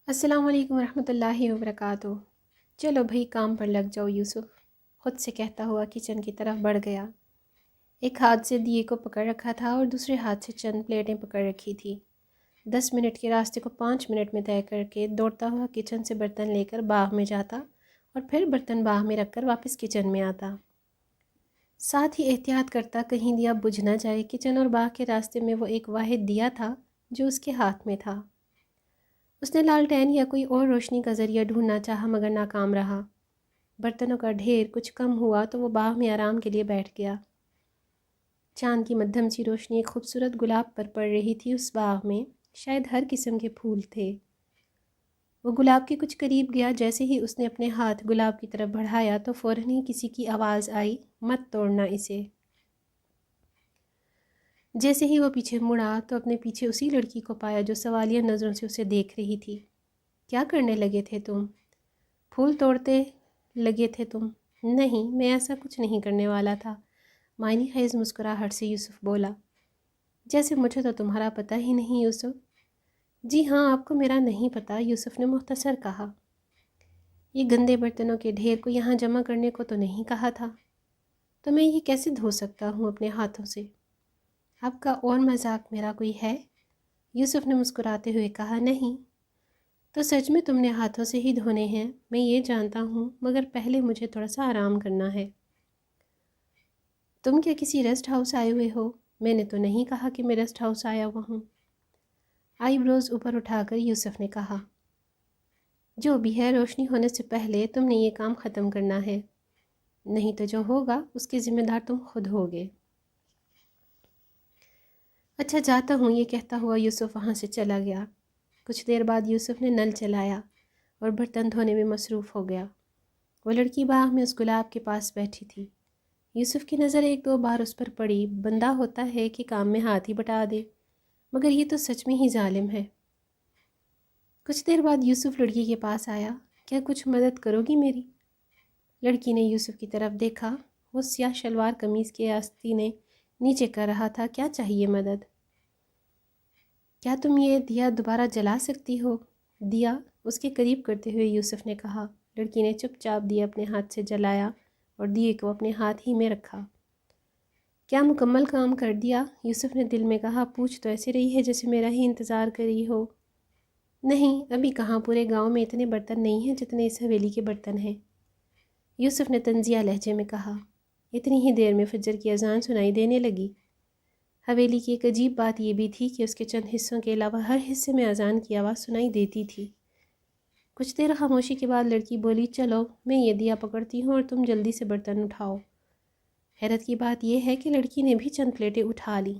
السلام علیکم ورحمۃ اللہ وبرکاتہ۔ چلو بھئی کام پر لگ جاؤ یوسف، خود سے کہتا ہوا کچن کی طرف بڑھ گیا۔ ایک ہاتھ سے دیے کو پکڑ رکھا تھا اور دوسرے ہاتھ سے چند پلیٹیں پکڑ رکھی تھی۔ 10 منٹ کے راستے کو 5 منٹ میں طے کر کے دوڑتا ہوا کچن سے برتن لے کر باغ میں جاتا اور پھر برتن باغ میں رکھ کر واپس کچن میں آتا۔ ساتھ ہی احتیاط کرتا کہیں دیا بجھ نہ جائے۔ کچن اور باغ کے راستے میں وہ ایک واحد دیا تھا جو اس کے ہاتھ میں تھا۔ اس نے لالٹین یا کوئی اور روشنی کا ذریعہ ڈھونڈنا چاہا مگر ناکام رہا۔ برتنوں کا ڈھیر کچھ کم ہوا تو وہ باغ میں آرام کے لیے بیٹھ گیا۔ چاند کی مدھم سی روشنی ایک خوبصورت گلاب پر پڑ رہی تھی۔ اس باغ میں شاید ہر قسم کے پھول تھے۔ وہ گلاب کے کچھ قریب گیا۔ جیسے ہی اس نے اپنے ہاتھ گلاب کی طرف بڑھایا تو فوراً ہی کسی کی آواز آئی، مت توڑنا اسے۔ جیسے ہی وہ پیچھے مڑا تو اپنے پیچھے اسی لڑکی کو پایا جو سوالیہ نظروں سے اسے دیکھ رہی تھی۔ کیا کرنے لگے تھے تم؟ پھول توڑتے لگے تھے تم؟ نہیں، میں ایسا کچھ نہیں کرنے والا تھا، معنی خیز مسکراہٹ سے یوسف بولا۔ جیسے مجھے تو تمہارا پتہ ہی نہیں یوسف۔ جی ہاں، آپ کو میرا نہیں پتہ، یوسف نے مختصر کہا۔ یہ گندے برتنوں کے ڈھیر کو یہاں جمع کرنے کو تو نہیں کہا تھا، تو میں یہ کیسے دھو سکتا ہوں اپنے ہاتھوں سے؟ آپ کا اور مذاق میرا کوئی ہے؟ یوسف نے مسکراتے ہوئے کہا۔ نہیں تو سچ میں تم نے ہاتھوں سے ہی دھونے ہیں، میں یہ جانتا ہوں، مگر پہلے مجھے تھوڑا سا آرام کرنا ہے۔ تم کیا کسی ریسٹ ہاؤس آئے ہوئے ہو؟ میں نے تو نہیں کہا کہ میں ریسٹ ہاؤس آیا ہوا ہوں۔ آئی بروز اوپر اٹھا کر یوسف نے کہا۔ جو بھی ہے، روشنی ہونے سے پہلے تم نے یہ کام ختم کرنا ہے، نہیں تو جو ہوگا اس کے ذمہ دار تم خود ہوگے۔ اچھا جاتا ہوں، یہ کہتا ہوا یوسف وہاں سے چلا گیا۔ کچھ دیر بعد یوسف نے نل چلایا اور برتن دھونے میں مصروف ہو گیا۔ وہ لڑکی باغ میں اس گلاب کے پاس بیٹھی تھی۔ یوسف کی نظر ایک دو بار اس پر پڑی۔ بندہ ہوتا ہے کہ کام میں ہاتھ ہی بٹا دے، مگر یہ تو سچ میں ہی ظالم ہے۔ کچھ دیر بعد یوسف لڑکی کے پاس آیا۔ کیا کچھ مدد کرو گی میری؟ لڑکی نے یوسف کی طرف دیکھا۔ وہ سیاہ شلوار قمیض کے آستینے نیچے کر رہا تھا۔ کیا چاہیے مدد؟ کیا تم یہ دیا دوبارہ جلا سکتی ہو؟ دیا اس کے قریب کرتے ہوئے یوسف نے کہا۔ لڑکی نے چپ چاپ دیا اپنے ہاتھ سے جلایا اور دیے کو اپنے ہاتھ ہی میں رکھا۔ کیا مکمل کام کر دیا؟ یوسف نے دل میں کہا۔ پوچھ تو ایسے رہی ہے جیسے میرا ہی انتظار کر رہی ہو۔ نہیں، ابھی کہاں، پورے گاؤں میں اتنے برتن نہیں ہیں جتنے اس حویلی کے برتن ہیں، یوسف نے طنزیہ لہجے میں کہا۔ اتنی ہی دیر میں فجر کی اذان سنائی دینے لگی۔ حویلی کی ایک عجیب بات یہ بھی تھی کہ اس کے چند حصوں کے علاوہ ہر حصے میں اذان کی آواز سنائی دیتی تھی۔ کچھ دیر خاموشی کے بعد لڑکی بولی، چلو میں یہ دیا پکڑتی ہوں اور تم جلدی سے برتن اٹھاؤ۔ حیرت کی بات یہ ہے کہ لڑکی نے بھی چند پلیٹیں اٹھا لیں۔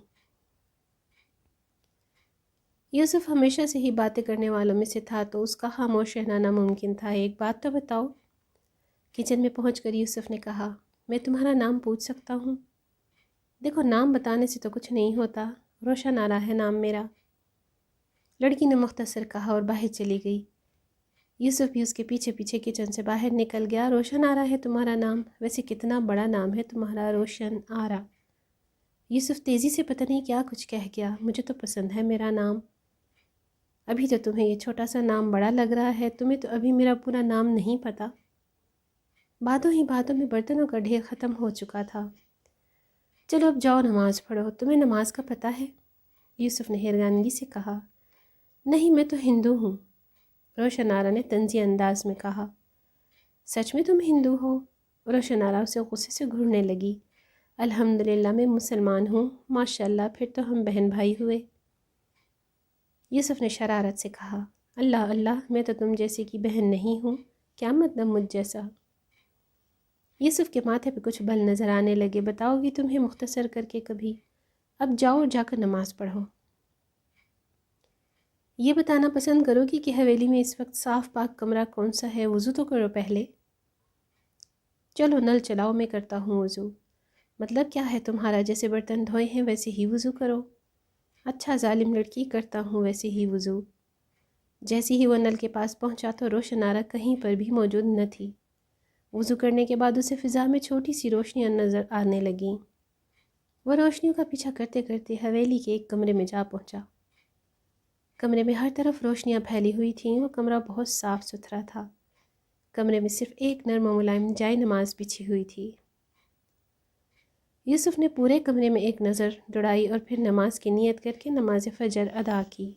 یوسف ہمیشہ سے ہی باتیں کرنے والوں میں سے تھا تو اس کا خاموش رہنا ناممکن تھا۔ ایک بات تو بتاؤ، کچن میں پہنچ کر یوسف نے کہا، میں تمہارا نام پوچھ سکتا ہوں؟ دیکھو، نام بتانے سے تو کچھ نہیں ہوتا، روشن آرا ہے نام میرا، لڑکی نے مختصر کہا اور باہر چلی گئی۔ یوسف بھی اس کے پیچھے پیچھے کچن سے باہر نکل گیا۔ روشن آرا ہے تمہارا نام؟ ویسے کتنا بڑا نام ہے تمہارا، روشن آرا۔ یوسف تیزی سے پتہ نہیں کیا کچھ کہہ گیا۔ مجھے تو پسند ہے میرا نام۔ ابھی تو تمہیں یہ چھوٹا سا نام بڑا لگ رہا ہے، تمہیں تو ابھی میرا پورا نام نہیں پتہ۔ باتوں ہی باتوں میں برتنوں کا ڈھیر ختم ہو چکا تھا۔ چلو اب جاؤ نماز پڑھو، تمہیں نماز کا پتہ ہے؟ یوسف نے حیرانگی سے کہا۔ نہیں، میں تو ہندو ہوں، روشن آرا نے طنزی انداز میں کہا۔ سچ میں تم ہندو ہو؟ روشن آرا اسے غصے سے گھورنے لگی۔ الحمدللہ میں مسلمان ہوں، ماشاءاللہ، پھر تو ہم بہن بھائی ہوئے۔ یوسف نے شرارت سے کہا۔ اللہ اللہ، میں تو تم جیسے کی بہن نہیں ہوں، کیا مطلب مجھ جیسا؟ یوسف کے ماتھے پہ کچھ بل نظر آنے لگے۔ بتاؤ گی تمہیں مختصر کر کے کبھی؟ اب جاؤ اور جا کر نماز پڑھو۔ یہ بتانا پسند کرو گی کہ حویلی میں اس وقت صاف پاک کمرہ کون سا ہے؟ وضو تو کرو پہلے۔ چلو نل چلاؤ، میں کرتا ہوں وضو۔ مطلب کیا ہے تمہارا؟ جیسے برتن دھوئے ہیں ویسے ہی وضو کرو۔ اچھا ظالم لڑکی، کرتا ہوں ویسے ہی وضو۔ جیسے ہی وہ نل کے پاس پہنچا تو روشن آرا کہیں پر بھی موجود نہ تھی۔ وضو کرنے کے بعد اسے فضا میں چھوٹی سی روشنیاں نظر آنے لگیں۔ وہ روشنیوں کا پیچھا کرتے کرتے حویلی کے ایک کمرے میں جا پہنچا۔ کمرے میں ہر طرف روشنیاں پھیلی ہوئی تھیں، وہ کمرہ بہت صاف ستھرا تھا۔ کمرے میں صرف ایک نرم و ملائم جائے نماز بچھی ہوئی تھی۔ یوسف نے پورے کمرے میں ایک نظر دوڑائی اور پھر نماز کی نیت کر کے نماز فجر ادا کی۔